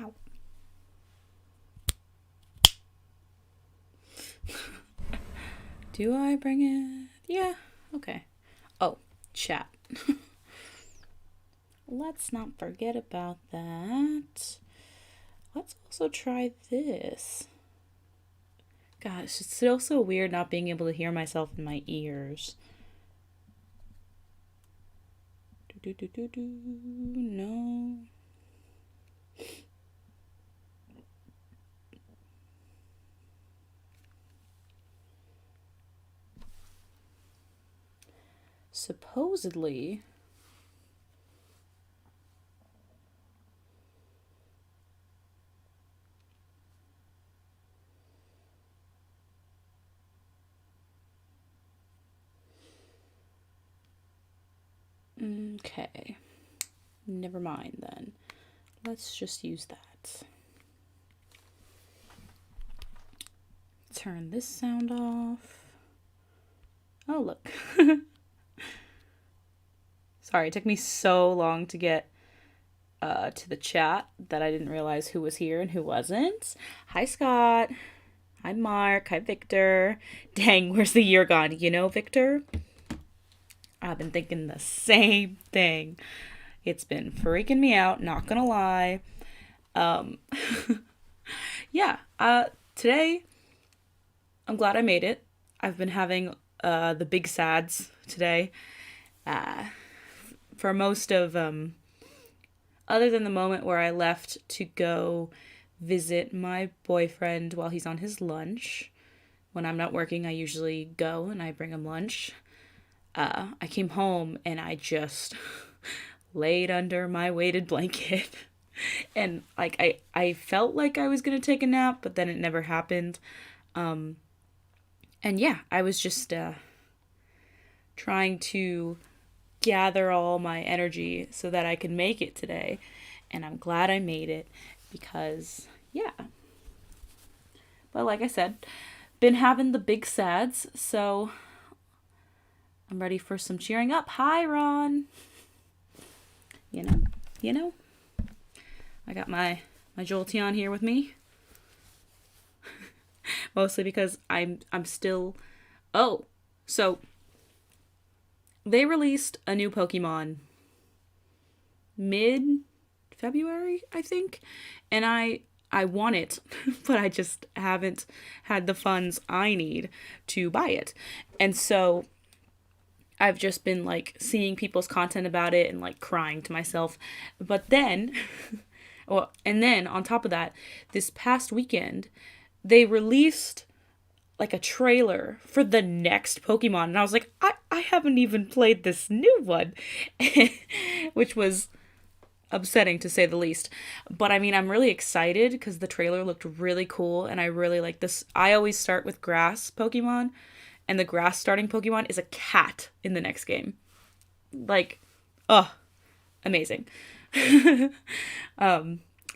Ow. Do I bring it? Yeah, okay. Oh, chat. Let's not forget about that. Let's also try this. Gosh, it's still so weird not being able to hear myself in my ears. No. Supposedly. Okay. Never mind then. Let's just use that. Turn this sound off. Oh, look. Sorry, it took me so long to get to the chat that I didn't realize who was here and who wasn't. Hi, Scott. Hi, Mark. Hi, Victor. Dang, where's the year gone? You know, Victor? I've been thinking the same thing. It's been freaking me out, not gonna lie. Um, yeah, today I'm glad I made it. I've been having the big sads today. Uh, for most of, other than the moment where I left to go visit my boyfriend while he's on his lunch. When I'm not working, I usually go and I bring him lunch. I came home and I just laid under my weighted blanket. And like I felt like I was gonna take a nap, but then it never happened. And yeah, I was just trying to gather all my energy so that I could make it today. And I'm glad I made it because, yeah. But like I said, been having the big sads, so I'm ready for some cheering up. Hi, Ron. You know, you know. I got my Jolteon here with me, mostly because I'm still. Oh, so they released a new Pokemon mid February, I think, and I want it, but I just haven't had the funds I need to buy it. And so I've just been like seeing people's content about it and like crying to myself. But then well, and then on top of that, this past weekend they released like a trailer for the next Pokemon, and I was like, I haven't even played this new one. Which was upsetting to say the least. But I mean, I'm really excited because the trailer looked really cool and I really like this. I always start with grass Pokemon, and the grass starting Pokemon is a cat in the next game. Like, oh, amazing.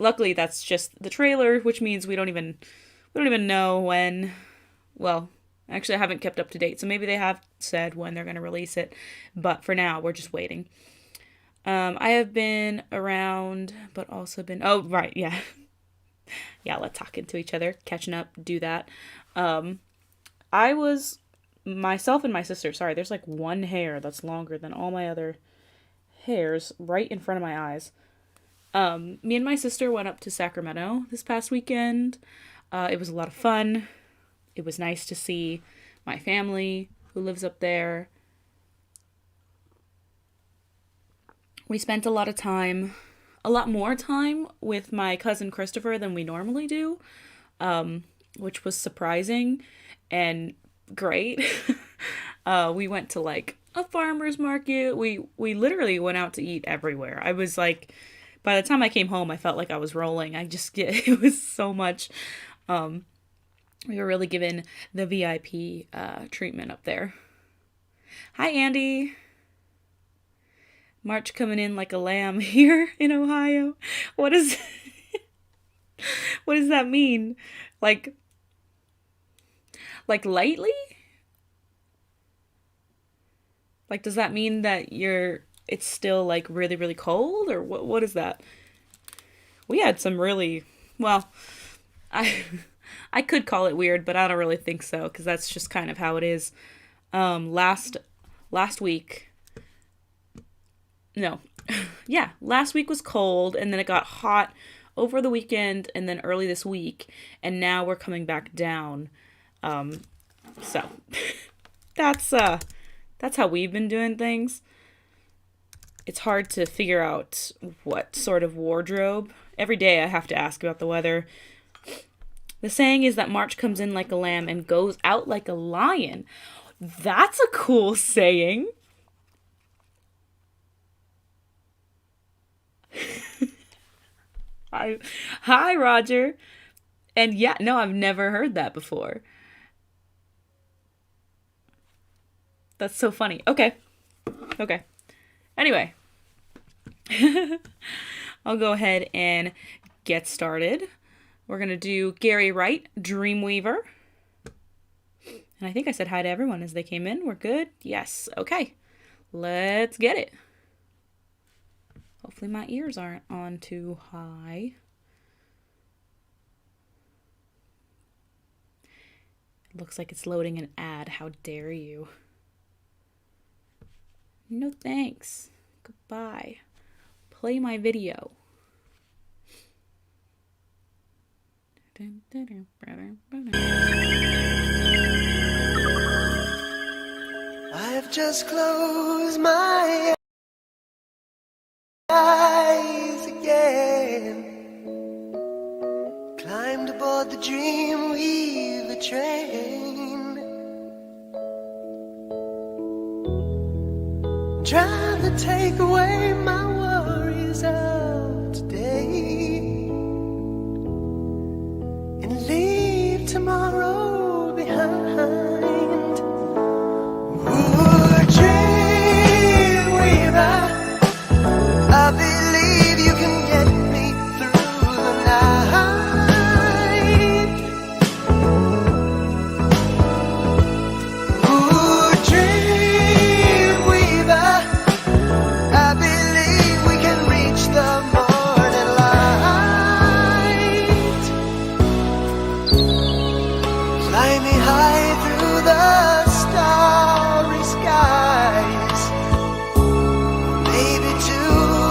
Luckily that's just the trailer, which means we don't even know when. Well, actually I haven't kept up to date, so maybe they have said when they're going to release it, but for now we're just waiting. I have been around, but also been. Oh, right, yeah. Yeah, let's talk into each other, catching up, do that. I was. Myself and my sister, sorry, there's like one hair that's longer than all my other hairs right in front of my eyes. Me and my sister went up to Sacramento this past weekend. It was a lot of fun. It was nice to see my family who lives up there. We spent a lot more time with my cousin Christopher than we normally do, which was surprising and great. We went to like a farmer's market. We literally went out to eat everywhere. I was like, by the time I came home, I felt like I was rolling. I just get it was so much. Um, we were really given the VIP treatment up there. Hi, Andy. March coming in like a lamb here in Ohio. What is what does that mean? Like lightly? Like does that mean that it's still like really really cold, or what is that? We had some really, well, I I could call it weird, but I don't really think so because that's just kind of how it is. Last week, no, yeah, last week was cold and then it got hot over the weekend and then early this week, and now we're coming back down. So that's how we've been doing things. It's hard to figure out what sort of wardrobe. Every day I have to ask about the weather. The saying is that March comes in like a lamb and goes out like a lion. That's a cool saying. Hi, Roger. And yeah, no, I've never heard that before. That's so funny. Okay. Okay. Anyway, I'll go ahead and get started. We're going to do Gary Wright, Dreamweaver. And I think I said hi to everyone as they came in. We're good? Yes. Okay. Let's get it. Hopefully my ears aren't on too high. It looks like it's loading an ad. How dare you? No thanks. Goodbye. Play my video. I've just closed my eyes again, climbed aboard the Dreamweaver train, trying to take away my worries of today and leave tomorrow behind. Ooh, Dreamweaver, I believe you can get me through the night. Ooh, Dreamweaver, I believe we can reach the morning light. Fly me high through the starry skies, maybe to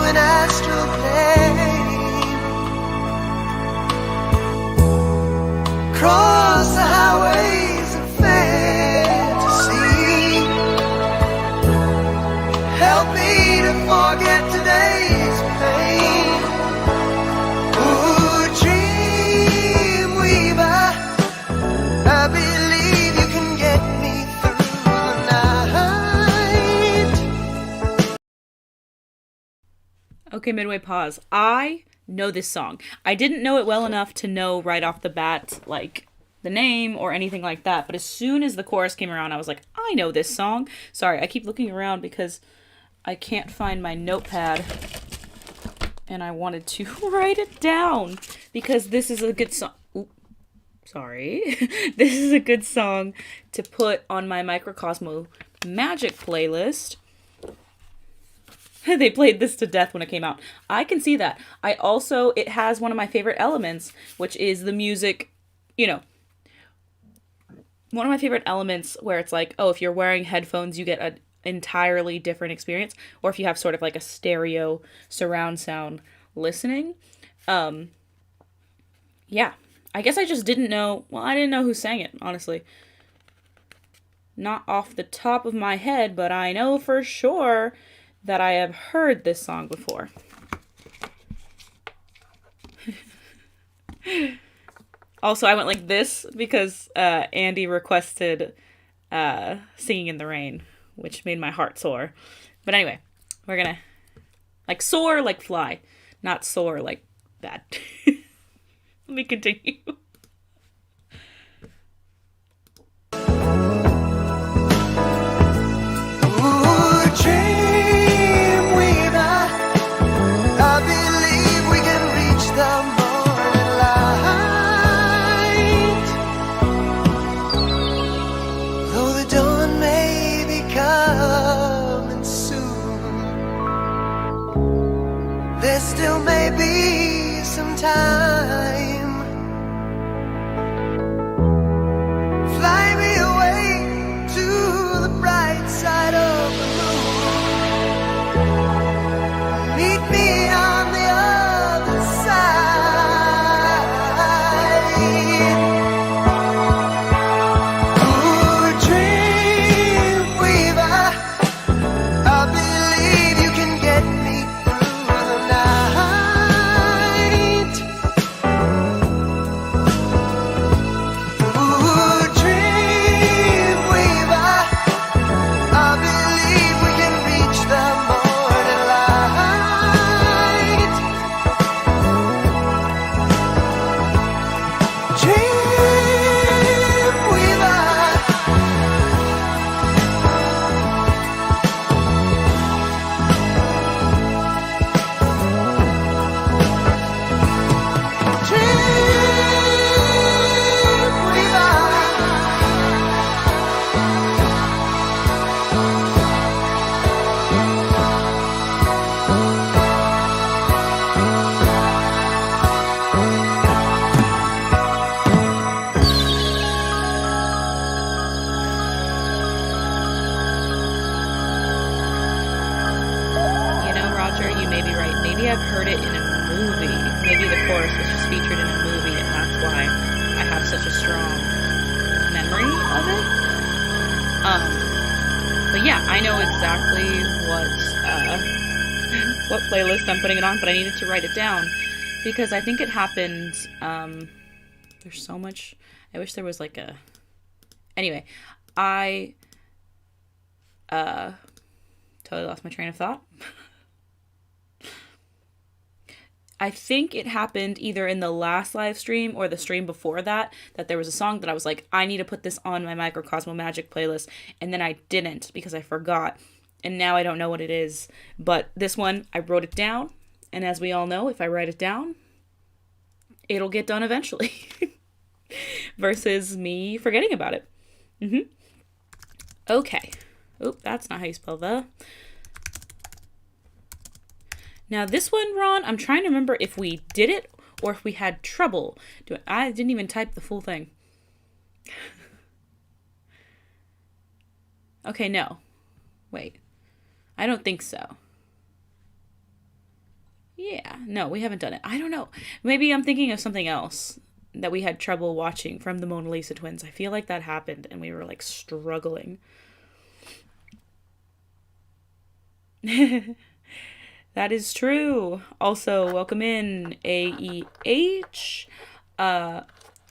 an astral plane. Cross the highways of fantasy, help me to forget today's pain. Ooh, Dreamweaver, I believe you can get me through the night. Okay, midway pause. I know this song. I didn't know it well enough to know right off the bat, like, the name or anything like that. But as soon as the chorus came around, I was like, I know this song. Sorry, I keep looking around because I can't find my notepad. And I wanted to write it down because this is a good song. Sorry. This is a good song to put on my Microcosmo Magic playlist. They played this to death when it came out. I can see that. It has one of my favorite elements, which is the music, one of my favorite elements where it's like, oh, if you're wearing headphones, you get an entirely different experience. Or if you have sort of like a stereo surround sound listening. Yeah. I guess I just didn't know. Well, I didn't know who sang it, honestly. Not off the top of my head, but I know for sure that I have heard this song before. Also, I went like this because Andy requested Singing in the Rain, which made my heart soar. But anyway, we're gonna, like, soar like fly, not soar like bad. Let me continue. There still may be some time. Fly me away to the bright side of the moon. Meet me on the other side. Ooh, dream weaver, I believe you can get me through the night. Ooh, dream weaver, I believe we can reach the morning light. Dream weaver. You know, Roger, you may be right. Maybe I've heard it in a movie. Maybe the chorus was just featured in a movie, and that's why I have such a strong memory of it. But yeah, I know exactly what playlist I'm putting it on, but I needed to write it down because I think it happened. There's so much. I wish there was like a. Anyway, I totally lost my train of thought. I think it happened either in the last live stream or the stream before that there was a song that I was like, I need to put this on my Microcosmo Magic playlist, and then I didn't because I forgot, and now I don't know what it is. But this one, I wrote it down, and as we all know, if I write it down, it'll get done eventually. Versus me forgetting about it. Okay. Oop, that's not how you spell the. Now this one, Ron, I'm trying to remember if we did it or if we had trouble doing. I didn't even type the full thing. Okay, no. Wait. I don't think so. Yeah, no, we haven't done it. I don't know. Maybe I'm thinking of something else that we had trouble watching from the Mona Lisa twins. I feel like that happened and we were like struggling. That is true. Also, welcome in AEH.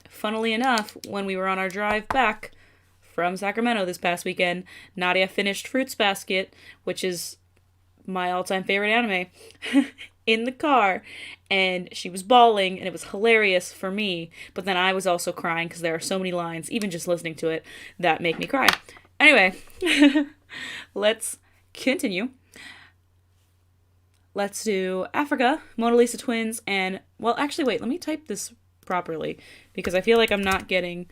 Funnily enough, when we were on our drive back from Sacramento this past weekend, Nadia finished Fruits Basket, which is my all-time favorite anime, in the car, and she was bawling, and it was hilarious for me, but then I was also crying because there are so many lines, even just listening to it, that make me cry. Anyway, let's continue. Let's do Africa, Mona Lisa twins, and, well, actually, wait, let me type this properly, because I feel like I'm not getting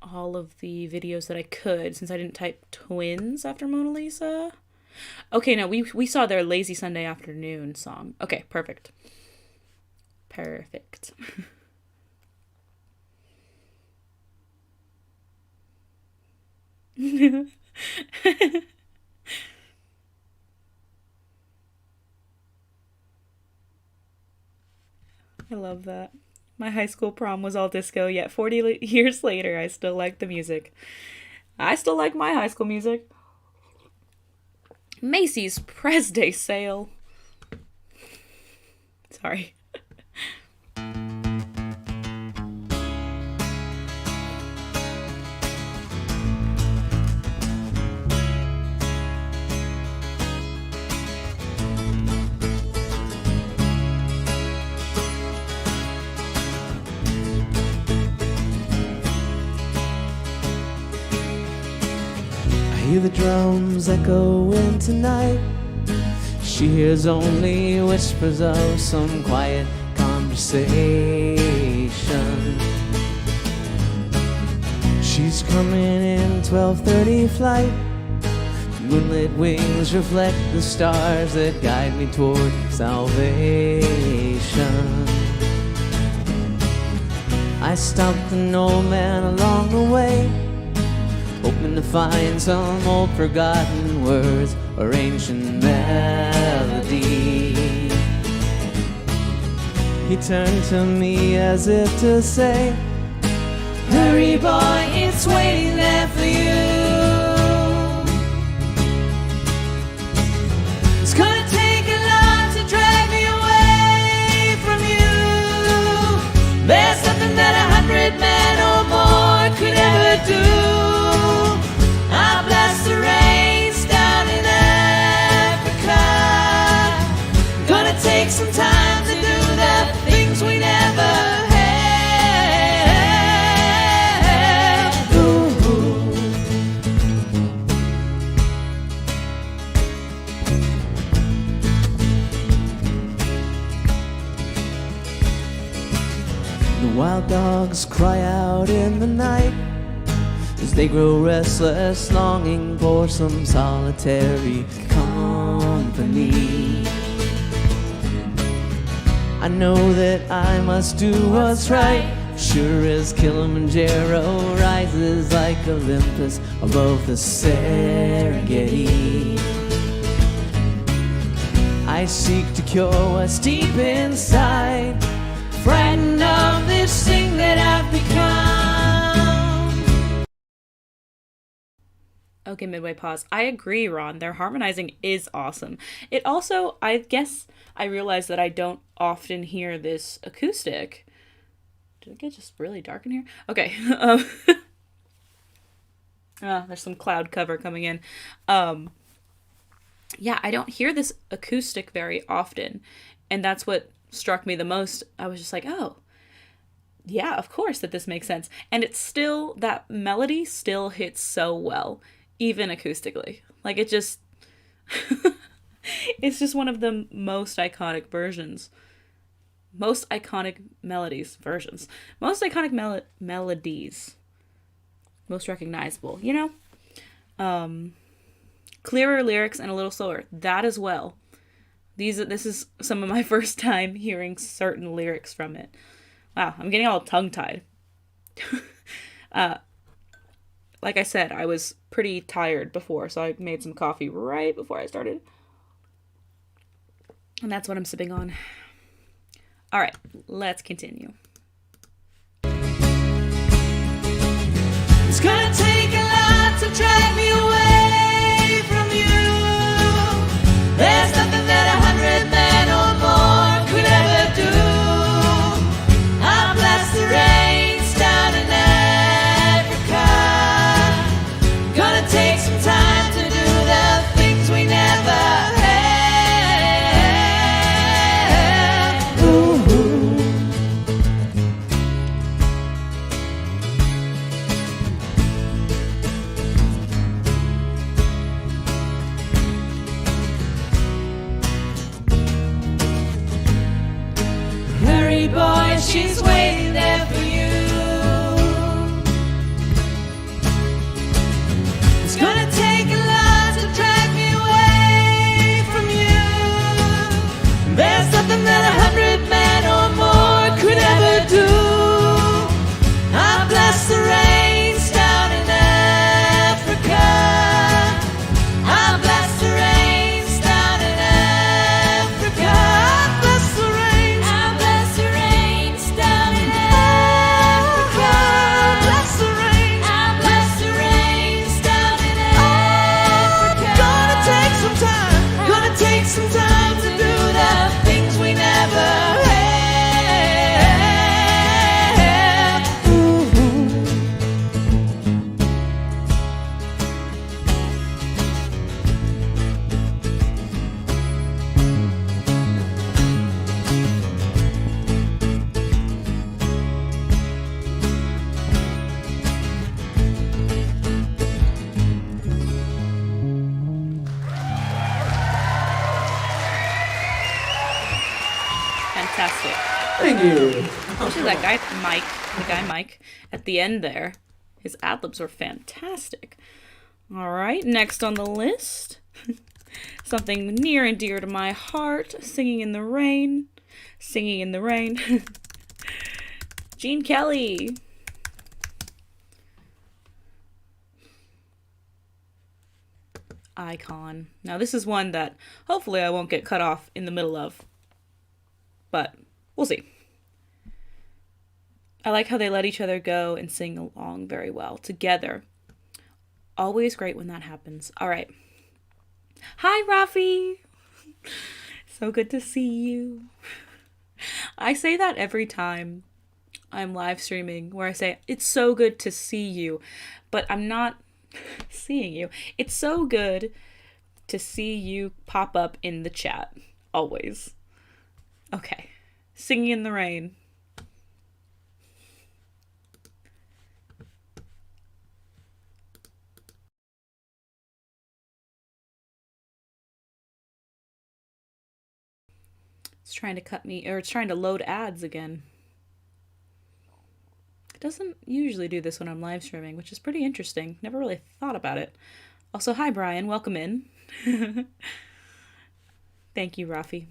all of the videos that I could, since I didn't type twins after Mona Lisa. Okay, no, we saw their Lazy Sunday Afternoon song. Okay, perfect. Perfect. I love that. My high school prom was all disco, yet 40 years later, I still like the music. I still like my high school music. Macy's Press Day sale. Sorry. Hear the drums echoing tonight. She hears only whispers of some quiet conversation. She's coming in 12:30 flight. Moonlit wings reflect the stars that guide me toward salvation. I stopped an old man along the way, hoping to find some old forgotten words or ancient melody. He turned to me as if to say, hurry boy, it's waiting there for you. It's gonna take a lot to drag me away from you. There's nothing that 100 men or more could ever do. I'll blast the rains down in Africa. Gonna take some time to do the things we never had. Ooh. The wild dogs cry out in the night as they grow restless, longing for some solitary company. I know that I must do what's right, sure as Kilimanjaro rises like Olympus above the Serengeti. I seek to cure what's deep inside, frightened of this thing that I've become. Okay, midway pause. I agree, Ron. Their harmonizing is awesome. It also, I guess, I realize that I don't often hear this acoustic. Did it get just really dark in here? Okay. There's some cloud cover coming in. Yeah, I don't hear this acoustic very often. And that's what struck me the most. I was just like, oh, yeah, of course that this makes sense. And it's still, that melody still hits so well, even acoustically. Like, it just, it's just one of the most iconic versions. Most iconic melodies, versions. Most iconic melodies. Most recognizable, you know? Clearer lyrics and a little slower. That as well. This is some of my first time hearing certain lyrics from it. Wow, I'm getting all tongue-tied. Like I said, I was pretty tired before, so I made some coffee right before I started. And that's what I'm sipping on. All right, let's continue. It's gonna take a lot to drag me away from you. There's nothing that 100 men or more could ever do. I'll blast the rains down in Africa. Gonna take some time to do the things we never had. Ooh. Hurry, boy, she's waiting there for you. It's gonna take a lot to drag me away from you. There's something that 100 men or more could ever do. I'll blast the rains down in Africa. I'll blast the rains down in Africa. I'll blast the rains. I'll blast the rains down in Africa. I'll blast the rains. I'll blast the rains down in Africa. Gonna take some time. Gonna take some time to do the things we never had. Ooh. Fantastic. Thank you. Especially that guy, Mike, the guy Mike, at the end there. His ad-libs were fantastic. All right, next on the list. Something near and dear to my heart. Singing in the Rain. Singing in the Rain. Gene Kelly. Icon. Now, this is one that hopefully I won't get cut off in the middle of, but we'll see. I like how they let each other go and sing along very well together. Always great when that happens. All right. Hi, Rafi. So good to see you. I say that every time I'm live streaming, where I say, it's so good to see you, but I'm not seeing you. It's so good to see you pop up in the chat. Always. Okay. Singing in the Rain. It's trying to cut me, or it's trying to load ads again. It doesn't usually do this when I'm live streaming, which is pretty interesting. Never really thought about it. Also, hi, Brian. Welcome in. Thank you, Rafi.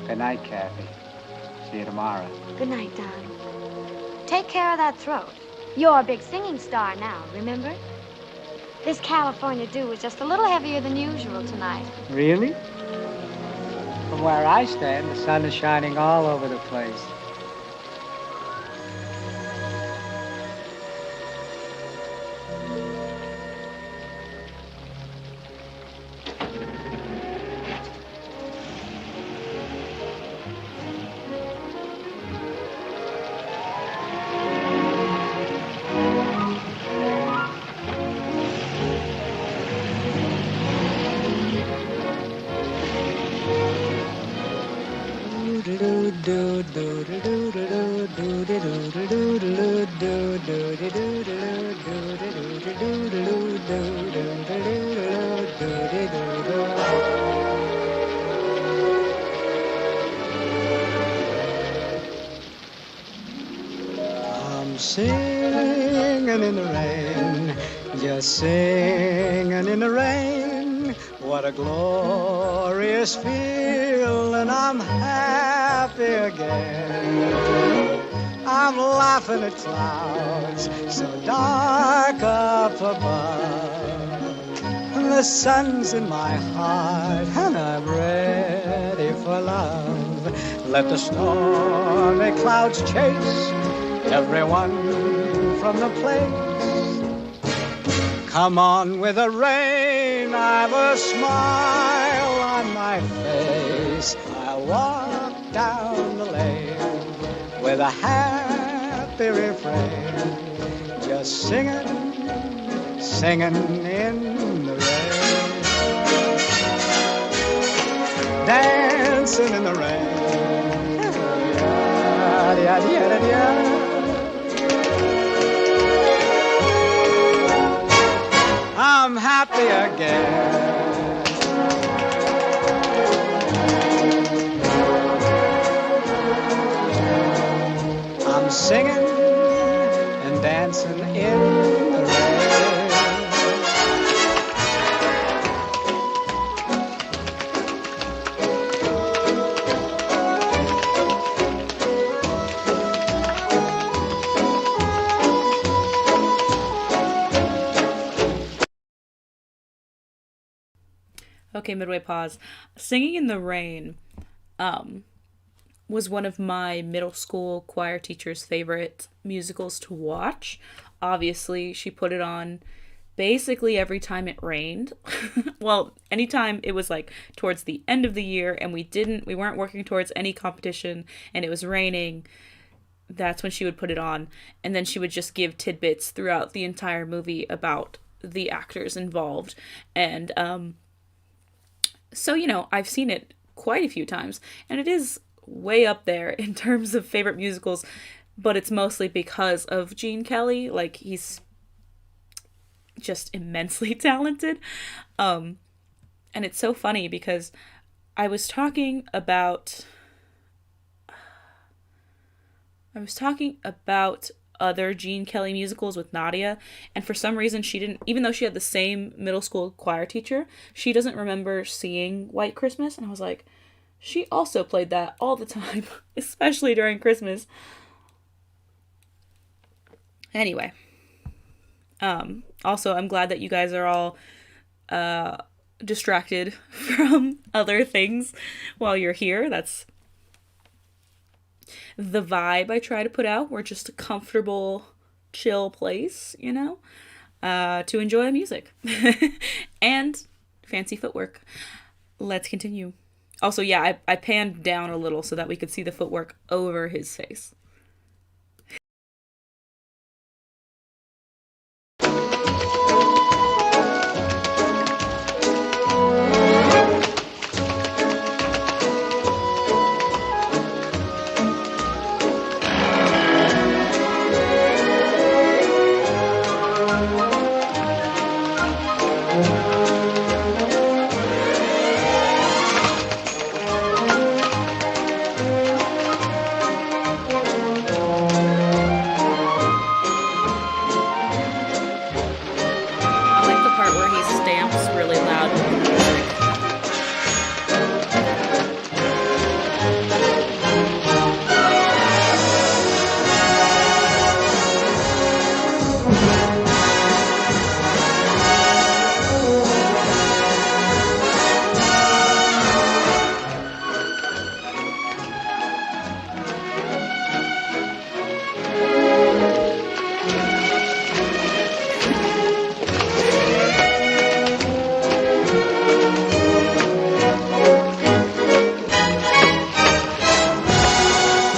Good night, Kathy. See you tomorrow. Good night, darling. Take care of that throat. You're a big singing star now, remember? This California dew is just a little heavier than usual tonight. Really? From where I stand, the sun is shining all over the place. I'm singing in the rain, just singing in the rain. What a glorious feeling, I'm happy again. I'm laughing at clouds so dark up above. The sun's in my heart and I'm ready for love. Let the stormy clouds chase everyone from the place. Come on with the rain, I've a smile on my face. I'll walk down the lane with a happy refrain, just singing, singing in the rain, dancing in the rain. I'm happy again. I'm singing and dancing in the rain. Okay, midway pause. Singing in the Rain was one of my middle school choir teacher's favorite musicals to watch. Obviously, she put it on basically every time it rained. Well, anytime it was like towards the end of the year and we weren't working towards any competition and it was raining, that's when she would put it on. And then she would just give tidbits throughout the entire movie about the actors involved. And so, I've seen it quite a few times, and it is way up there in terms of favorite musicals, but it's mostly because of Gene Kelly. Like, he's just immensely talented. And it's so funny because I was talking about other Gene Kelly musicals with Nadia, and for some reason she didn't, even though she had the same middle school choir teacher, she doesn't remember seeing White Christmas. And I was like, She also played that all the time, especially during Christmas. Anyway, also, I'm glad that you guys are all distracted from other things while you're here. That's the vibe I try to put out. We're just a comfortable, chill place, to enjoy music and fancy footwork. Let's continue. Also, yeah, I panned down a little so that we could see the footwork over his face. I like the part where he stamps really loud with the music.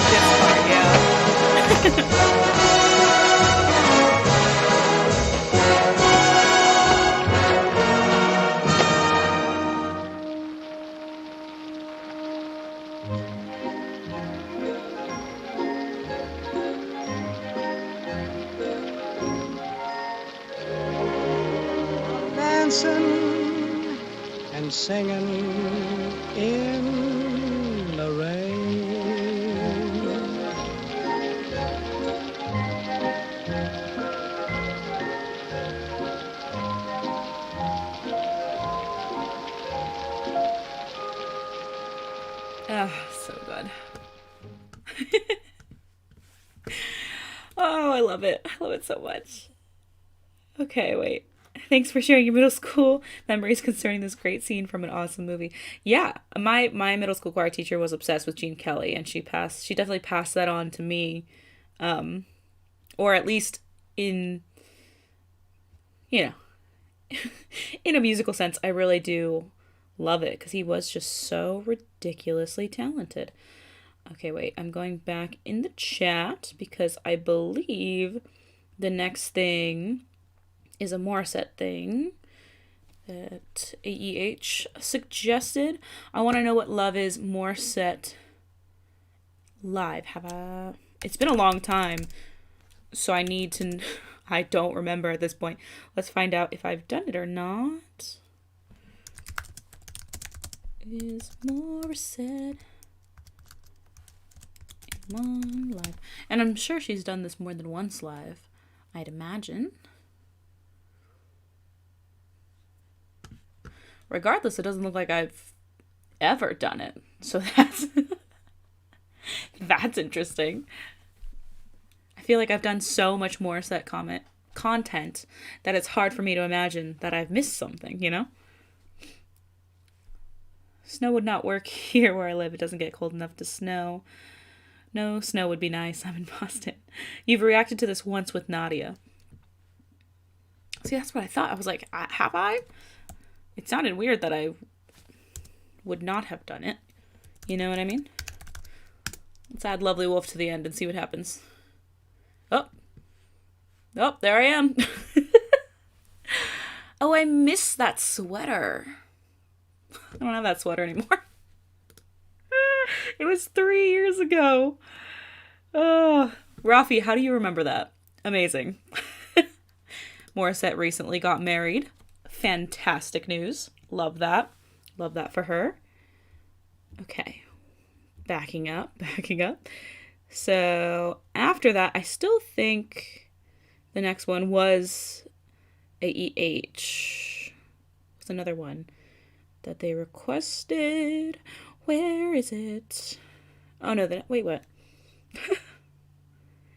This part, yeah. Dancing and singing in the rain. Oh, so good. Oh, I love it. I love it so much. Okay, wait. Thanks for sharing your middle school memories concerning this great scene from an awesome movie. Yeah, my middle school choir teacher was obsessed with Gene Kelly, and she definitely passed that on to me, or at least in you know in a musical sense, I really do love it because he was just so ridiculously talented. Okay, wait, I'm going back in the chat because I believe the next thing is a Morissette thing that AEH suggested. I want to know what Love Is Morissette live. It's been a long time, so I need to. I don't remember at this point. Let's find out if I've done it or not. Is Morissette one live? And I'm sure she's done this more than once live, I'd imagine. Regardless, it doesn't look like I've ever done it. So that's interesting. I feel like I've done so much more set content that it's hard for me to imagine that I've missed something. Snow would not work here where I live. It doesn't get cold enough to snow. No, snow would be nice. I'm in Boston. You've reacted to this once with Nadia. See, that's what I thought. I was like, have I? It sounded weird that I would not have done it. You know what I mean? Let's add Lovely Wolf to the end and see what happens. Oh, there I am. Oh, I miss that sweater. I don't have that sweater anymore. It was 3 years ago. Oh, Rafi, how do you remember that? Amazing. Morissette recently got married. Fantastic news. Love that. Love that for her. Okay. Backing up. So after that, I still think the next one was AEH. Was another one that they requested. Where is it? Oh no, wait, what?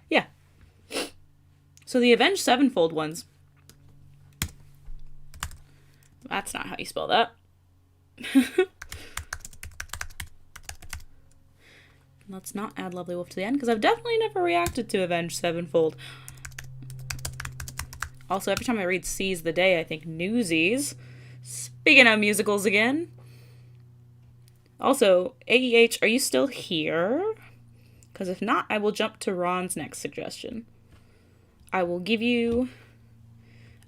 Yeah. So the Avenged Sevenfold ones. That's not how you spell that. Let's not add Lovely Wolf to the end, because I've definitely never reacted to Avenged Sevenfold. Also, every time I read Seize the Day, I think Newsies. Speaking of musicals again. Also, AEH, are you still here? Because if not, I will jump to Ron's next suggestion. I will give you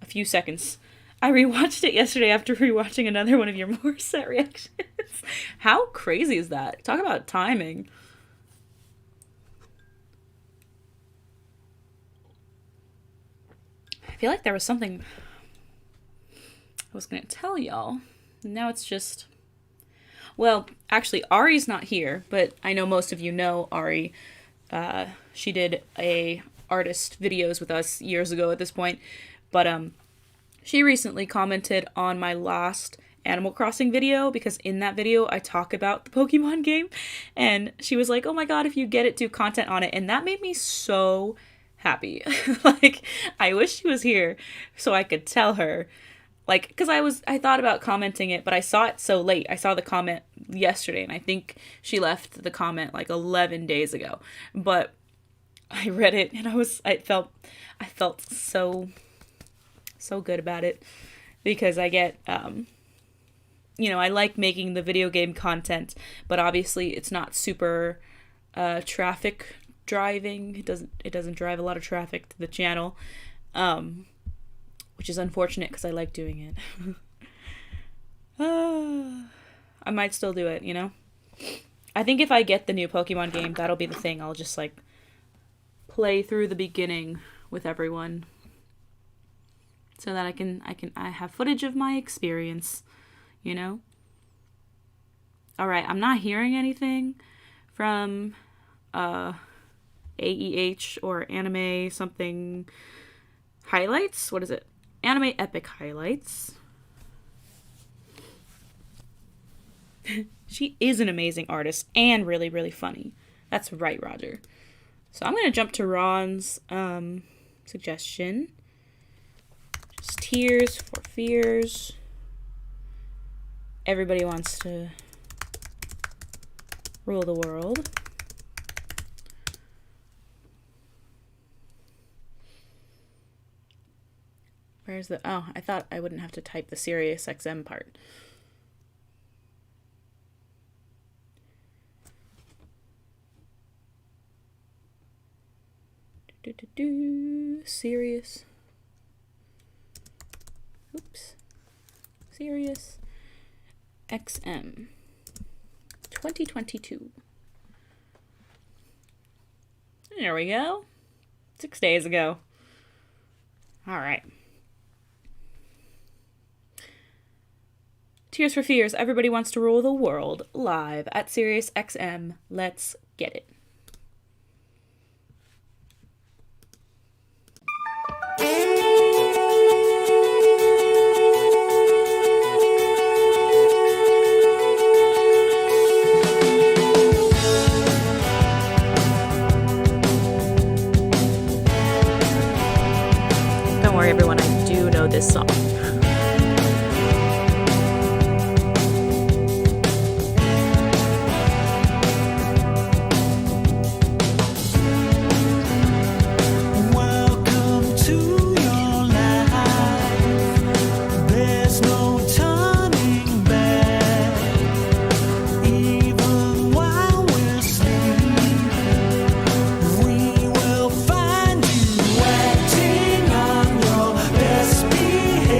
a few seconds. I rewatched it yesterday after rewatching another one of your Morissette reactions. How crazy is that? Talk about timing. I feel like there was something I was going to tell y'all. Now it's just... Well, actually, Ari's not here, but I know most of you know Ari. She did a artist videos with us years ago at this point. But she recently commented on my last Animal Crossing video, because in that video I talk about the Pokemon game. And she was like, oh my god, if you get it, do content on it. And that made me so happy. Like, I wish she was here so I could tell her. Like, because I thought about commenting it, but I saw it so late. I saw the comment yesterday, and I think she left the comment like 11 days ago. But I read it, and I felt so good about it, because I get, you know, I like making the video game content, but obviously it's not super traffic driving. It doesn't drive a lot of traffic to the channel. Which is unfortunate, because I like doing it. I might still do it, you know? I think if I get the new Pokemon game, that'll be the thing. I'll just, like, play through the beginning with everyone. So that I have footage of my experience, you know? Alright, I'm not hearing anything from, AEH or anime something highlights? What is it? Anime Epic Highlights. She is an amazing artist and really, really funny. That's right, Roger. So I'm going to jump to Ron's suggestion. Just Tears for Fears. Everybody wants to rule the world. Where's the... Oh, I thought I wouldn't have to type the Sirius XM part. Sirius. Oops. Sirius XM 2022. There we go. 6 days ago. All right. Tears for Fears, Everybody Wants to Rule the World, live at Sirius XM. Let's get it. Don't worry, everyone, I do know this song. Find you acting on your best behavior.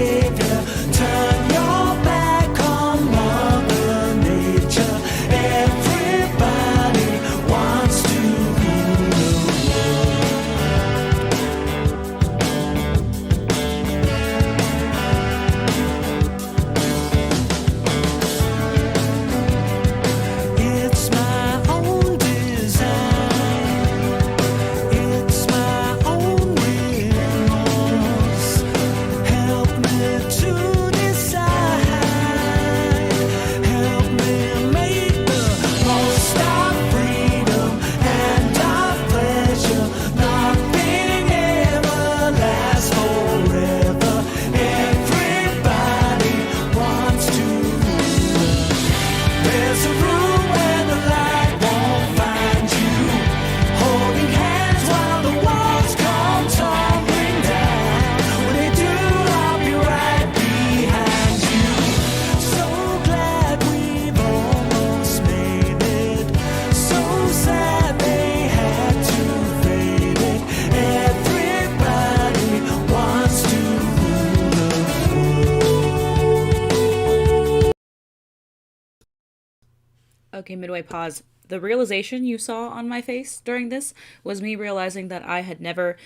Okay, midway pause. The realization you saw on my face during this was me realizing that I had never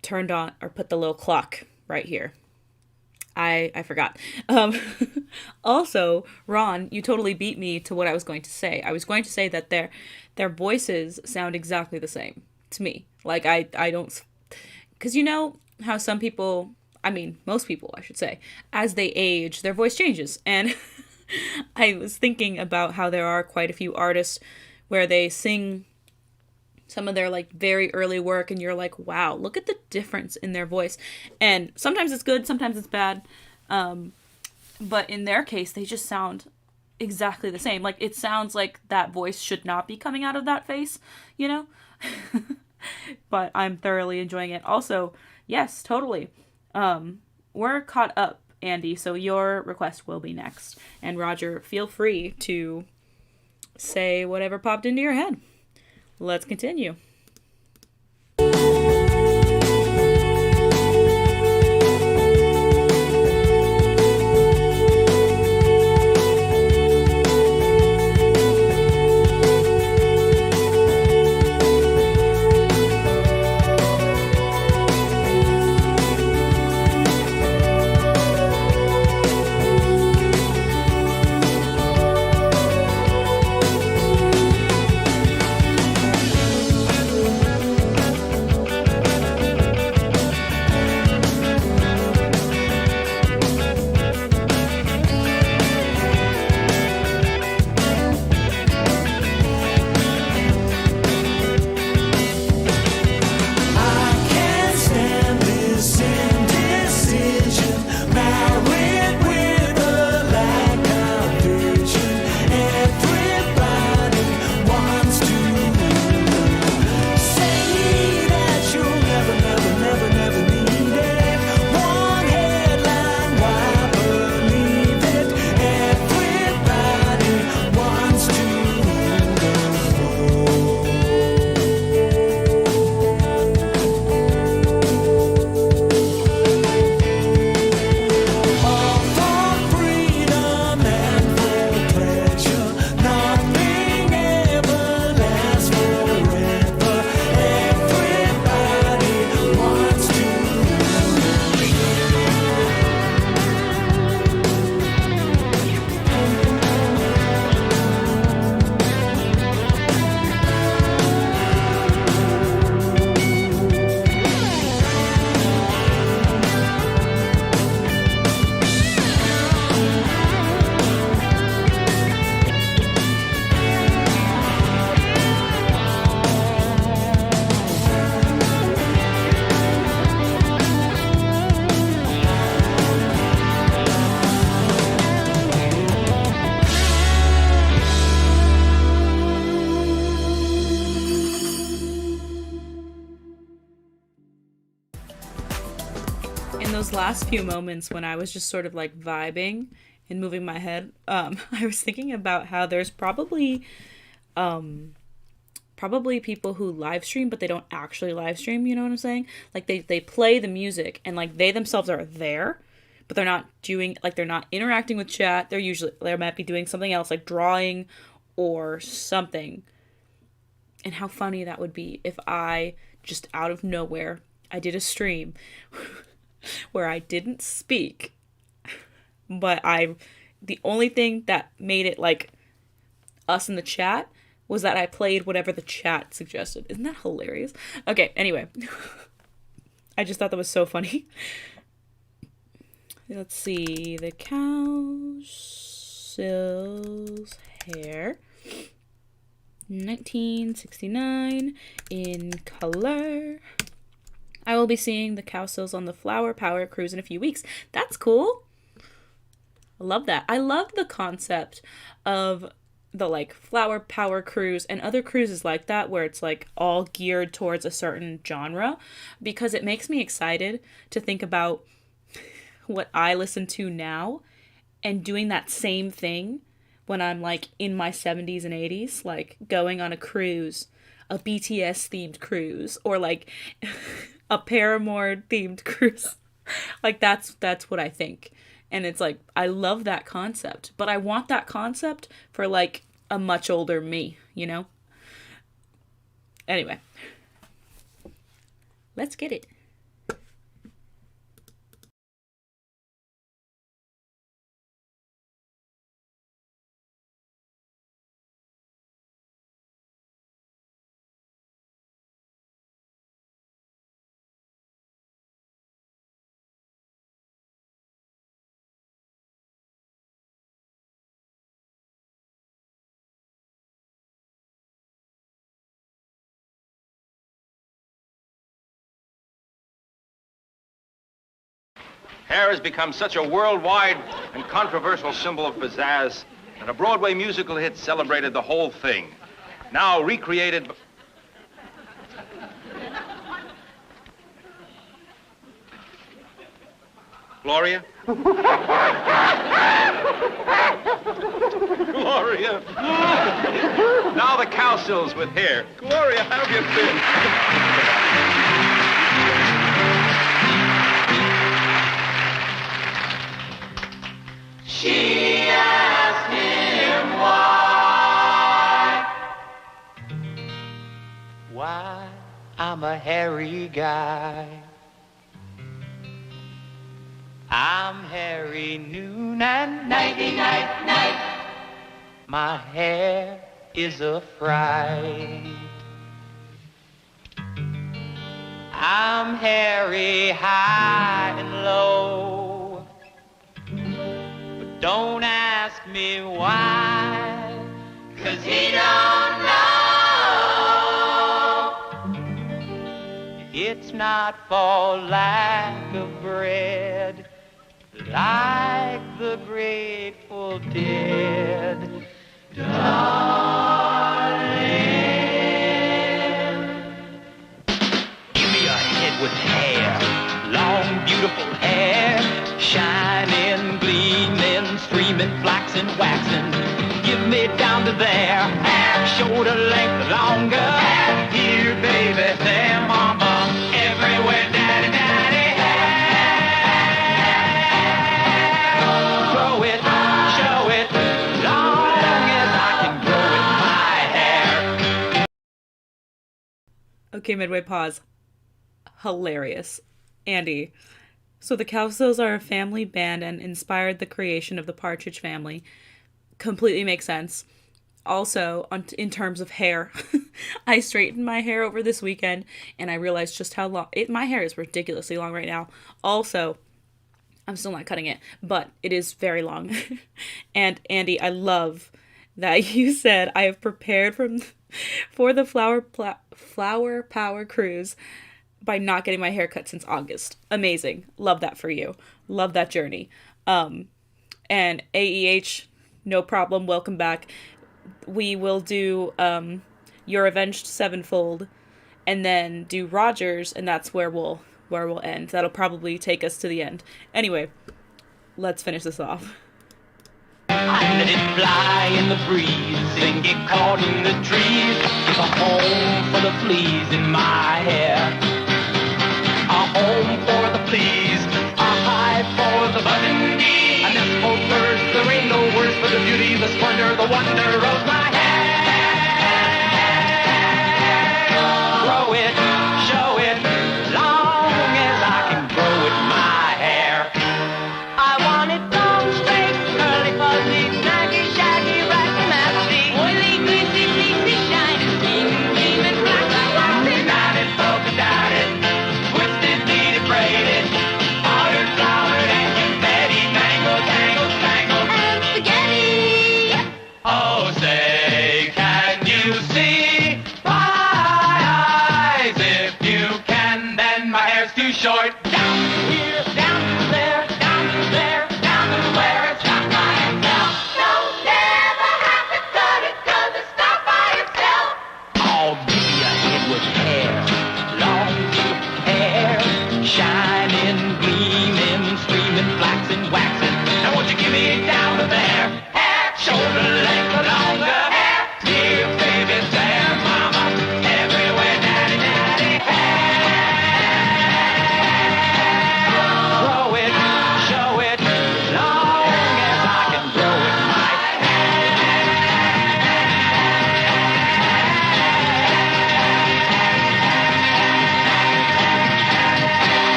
turned on or put the little clock right here. I forgot. Um, Also, Ron, you totally beat me to what I was going to say. I was going to say that their voices sound exactly the same to me. Like I don't, because you know how some people, I mean most people I should say, as they age their voice changes. And I was thinking about how there are quite a few artists where they sing some of their like very early work and you're like, wow, look at the difference in their voice. And sometimes it's good, sometimes it's bad. But in their case, they just sound exactly the same. Like it sounds like that voice should not be coming out of that face, you know? But I'm thoroughly enjoying it. Also, yes, totally. We're caught up, Andy, so your request will be next. And Roger, feel free to say whatever popped into your head. Let's continue. I can't stand this indecision. Married with a lack of vision. Everybody wants to say that you'll never, never, never, never need it. One headline, why believe it? Everybody wants to all for freedom and for pleasure. Nothing ever lasts forever. Everybody wants to. In those last few moments when I was just sort of like vibing and moving my head, I was thinking about how there's probably people who live stream but they don't actually live stream, you know what I'm saying? Like they play the music and like they themselves are there, but they're not doing like they're not interacting with chat. They might be doing something else like drawing or something. And how funny that would be if I just out of nowhere I did a stream where I didn't speak, but the only thing that made it like us in the chat was that I played whatever the chat suggested. Isn't that hilarious? Okay, anyway. I just thought that was so funny. Let's see. The Cowsills hair. 1969 in color. I will be seeing the Cowsills on the Flower Power cruise in a few weeks. That's cool. I love that. I love the concept of the like Flower Power cruise and other cruises like that where it's like all geared towards a certain genre, because it makes me excited to think about what I listen to now and doing that same thing when I'm like in my 70s and 80s, like going on a cruise, a BTS themed cruise, or like a Paramore themed cruise. Like that's what I think. And it's like I love that concept, but I want that concept for like a much older me, you know? Anyway, let's get it. Hair has become such a worldwide and controversial symbol of pizzazz that a Broadway musical hit celebrated the whole thing. Now recreated... Gloria? Gloria! Now the cowsills with hair. Gloria, how have you been? She asked him why I'm a hairy guy. I'm hairy noon and nighty night night. My hair is a fright. I'm hairy high and low. But don't ask me why, 'cause he don't know. It's not for lack of bread, like the Grateful Dead. Darling, give me a head with hair, long, beautiful hair, shining, gleaming, streaming, flaxen, waxing. Give me down to there, shoulder length longer. Here, baby, there, mama, everywhere, daddy, daddy. Grow it, show it, long as I can grow it, my hair. Okay, midway pause. Hilarious. Andy. So the Cowsills are a family band and inspired the creation of the Partridge Family. Completely makes sense. Also, in terms of hair, I straightened my hair over this weekend and I realized just how long my hair is ridiculously long right now. Also, I'm still not cutting it, but it is very long. And Andy, I love that you said I have prepared for the Flower Power cruise by not getting my hair cut since August. Amazing. Love that for you. Love that journey. And AEH, no problem. Welcome back. We will do Your Avenged Sevenfold and then do Rogers, and that's where we'll end. That'll probably take us to the end. Anyway, let's finish this off. I let it fly in the breeze and get caught in the trees. It's a home for the fleas in my hair. A home for the fleas, a hive for the buzzing bees. A nest for birds, there ain't no words for the beauty, the splendor, the wonder of my hair. Grow it, show it, long as I can grow it, my hair. I want it long, straight, curly, fuzzy, snaggy, shaggy, racky, matchy, oily, greasy, fleecy, shiny, steaming, gleaming, black, like waxy, knotted, polka dotted, twisted, beaded, braided, powdered, flowered, and confetti, mangled, tangled, spangled, and spaghetti. Oh, say, can you see my eyes? If you can, then my hair's too short. Down here, down there, down there, down to where it's not by itself. No, never have to cut it 'cause it's not by itself. Oh, give me a head with hair, long, beautiful hair, shining, gleaming, streaming, flaxen, waxing. Now won't you give me down to there? Hair, shoulder length longer. Hair, here, baby, there, mama, everywhere, daddy, daddy. Hair.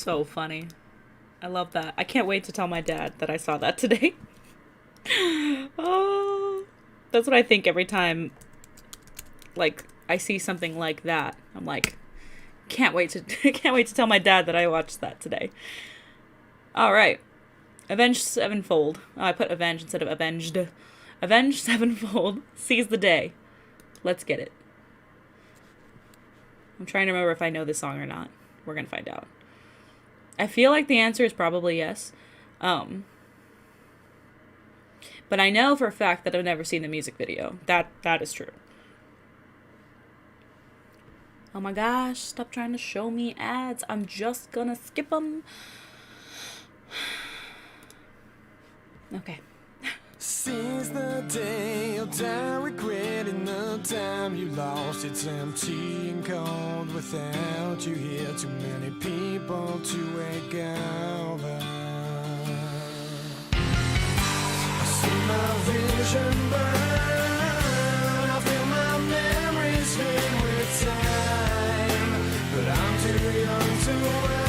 so funny. I love that. I can't wait to tell my dad that I saw that today. Oh, that's what I think every time, like, I see something like that. I'm like, can't wait to can't wait to tell my dad that I watched that today. All right, Avenged Sevenfold. Oh, I put Avenged instead of Avenged. Avenged Sevenfold seize the day. Let's get it. I'm trying to remember if I know this song or not. We're gonna find out. I feel like the answer is probably yes. But I know for a fact that I've never seen the music video. That is true. Oh my gosh, stop trying to show me ads. I'm just gonna skip them. Okay. Seize the day, you'll die regretting the time you lost. It's empty and cold without you here. Too many people to wake over. I see my vision burn. I feel my memories fade with time, but I'm too young to worry.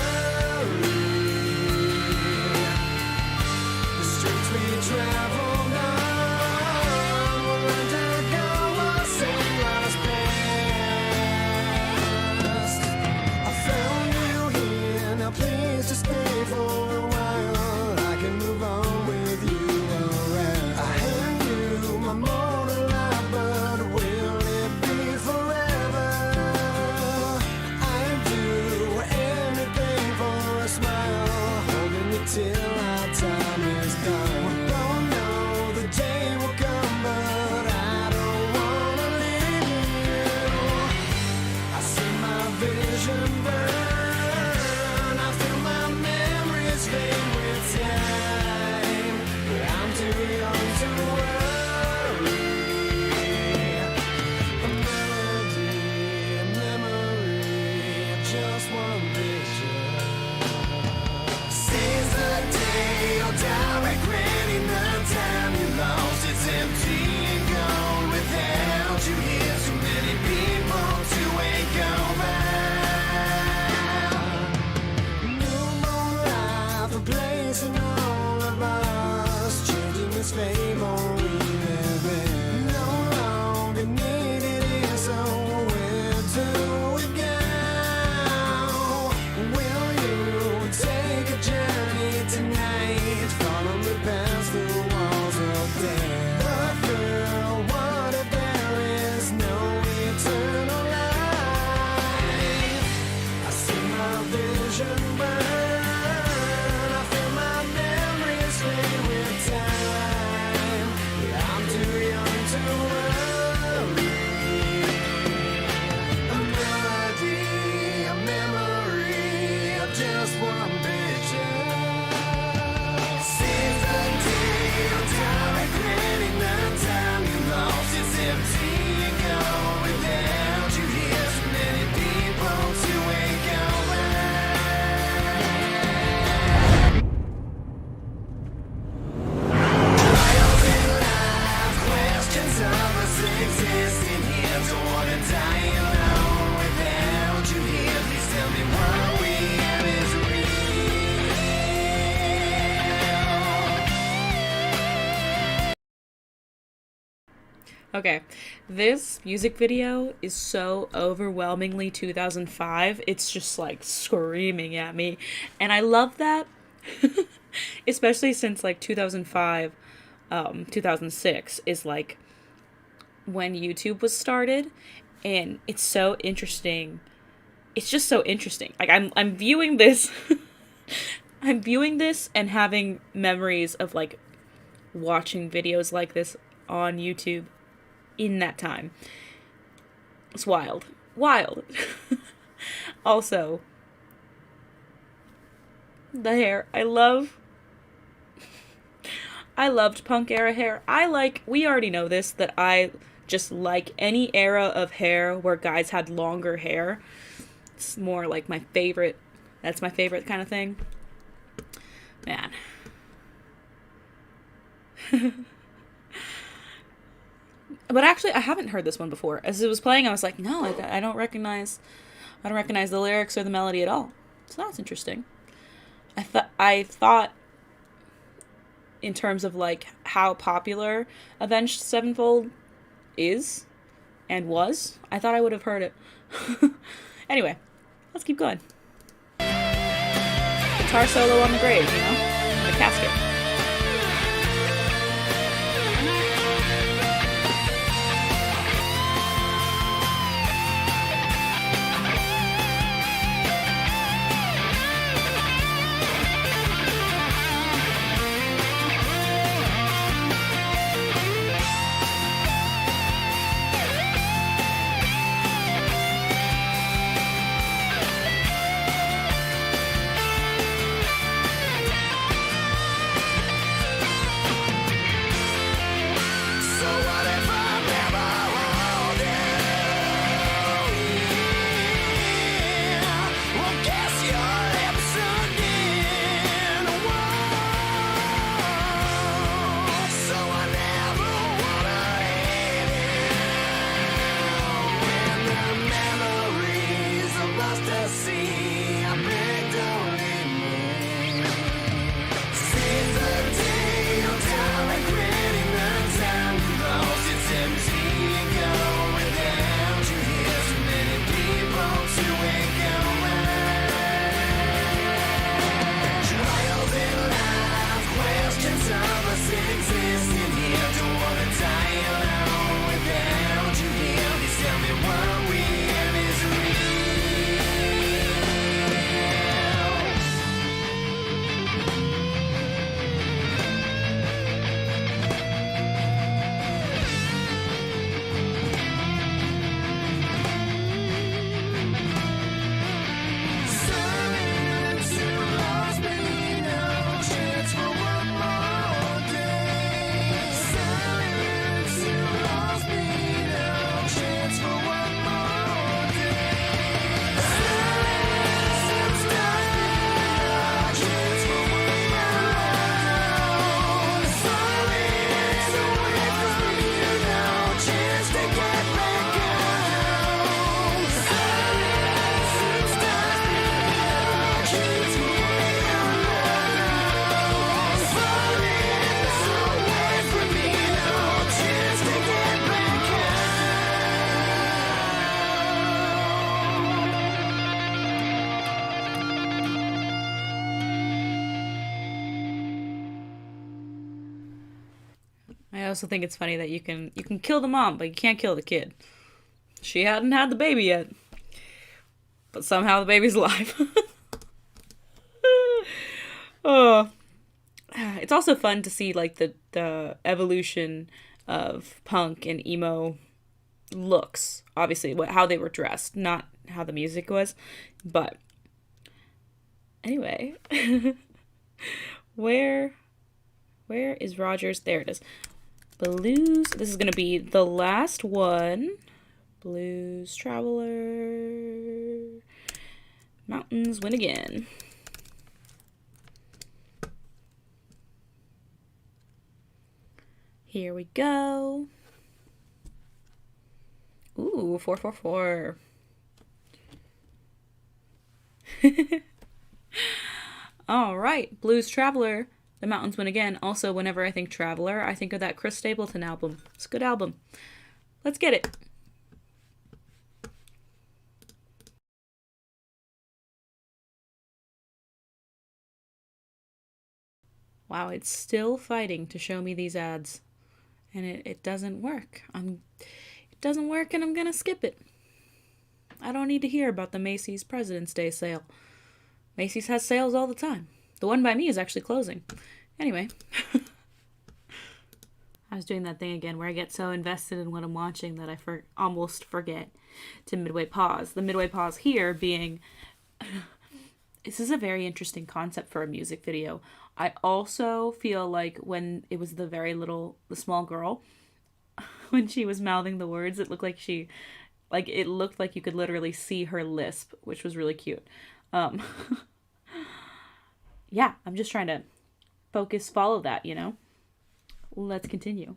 The streets we travel Okay, this music video is so overwhelmingly 2005. It's just like screaming at me. And I love that, especially since like 2005, 2006 is like when YouTube was started. And it's so interesting. It's just so interesting. Like I'm viewing this, I'm viewing this and having memories of like watching videos like this on YouTube in that time. It's wild. Wild. Also, the hair. I loved punk era hair. We already know this, that I just like any era of hair where guys had longer hair. It's more like my favorite. That's my favorite kind of thing. Man. But actually, I haven't heard this one before. As it was playing, I was like, no, I don't recognize the lyrics or the melody at all. So that's interesting. I thought in terms of like how popular Avenged Sevenfold is and was, I thought I would have heard it. Anyway, let's keep going. Guitar solo on the grave, you know? The casket. I also think it's funny that you can kill the mom, but you can't kill the kid. She hadn't had the baby yet, but somehow the baby's alive. Oh, it's also fun to see like the evolution of punk and emo looks. Obviously, how they were dressed, not how the music was. But anyway, where where is Rogers? There it is. Blues. This is gonna be the last one. Blues Traveler. Mountains win again. Here we go. Ooh, 444. All right, Blues Traveler. The Mountains Win Again. Also, whenever I think Traveler, I think of that Chris Stapleton album. It's a good album. Let's get it. Wow, it's still fighting to show me these ads. And it doesn't work. It doesn't work and I'm gonna skip it. I don't need to hear about the Macy's President's Day sale. Macy's has sales all the time. The one by me is actually closing. Anyway. I was doing that thing again where I get so invested in what I'm watching that I almost forget to midway pause. The midway pause here being, this is a very interesting concept for a music video. I also feel like when it was the small girl, when she was mouthing the words, it looked like you could literally see her lisp, which was really cute. Yeah, I'm just trying to follow that, you know? Let's continue.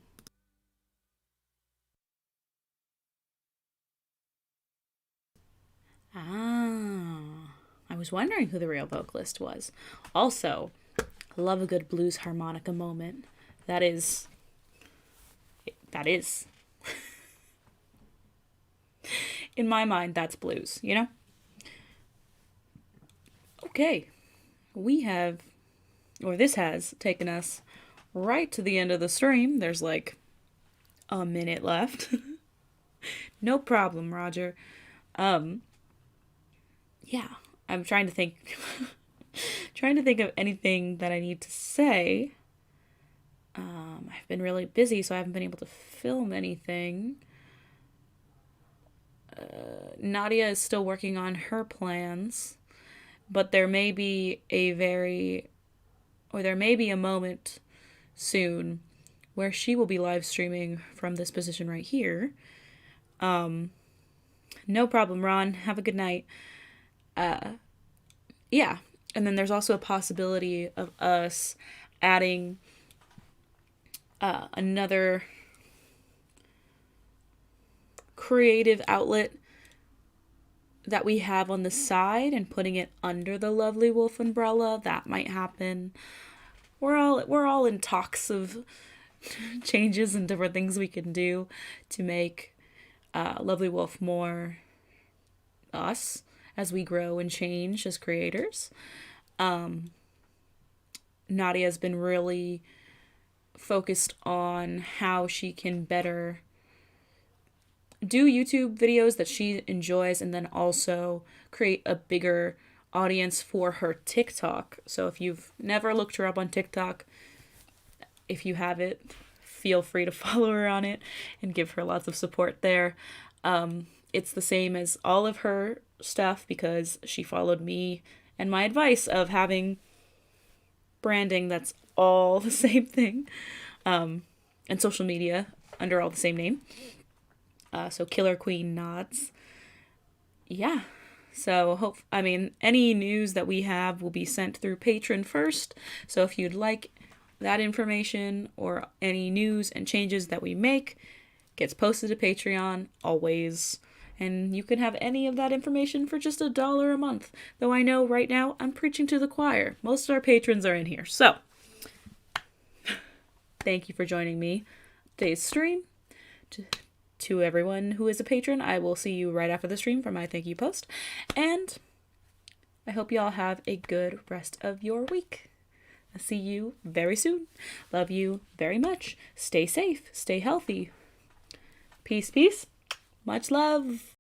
Ah, I was wondering who the real vocalist was. Also, I love a good blues harmonica moment. That is. In my mind, that's blues, you know? Okay. This has taken us right to the end of the stream. There's like a minute left. No problem, Roger. Yeah, I'm trying to think of anything that I need to say. I've been really busy, so I haven't been able to film anything. Nadia is still working on her plans, but there may be a moment soon where she will be live streaming from this position right here. No problem, Ron. Have a good night. Yeah. And then there's also a possibility of us adding another creative outlet that we have on the side and putting it under the Lovely Wolf umbrella. That might happen. We're all in talks of changes and different things we can do to make Lovely Wolf more us as we grow and change as creators. Nadia's been really focused on how she can better do YouTube videos that she enjoys and then also create a bigger audience for her TikTok. So if you've never looked her up on TikTok, if you have it, feel free to follow her on it and give her lots of support there. It's the same as all of her stuff because she followed me and my advice of having branding that's all the same thing, and social media under all the same name. So Killer Queen Nods. Yeah. So any news that we have will be sent through Patreon first. So if you'd like that information or any news and changes that we make, gets posted to Patreon always. And you can have any of that information for just $1 a month. Though I know right now I'm preaching to the choir. Most of our patrons are in here. So thank you for joining me today's stream. To everyone who is a patron, I will see you right after the stream for my thank you post. And I hope you all have a good rest of your week. I'll see you very soon. Love you very much. Stay safe. Stay healthy. Peace, peace. Much love.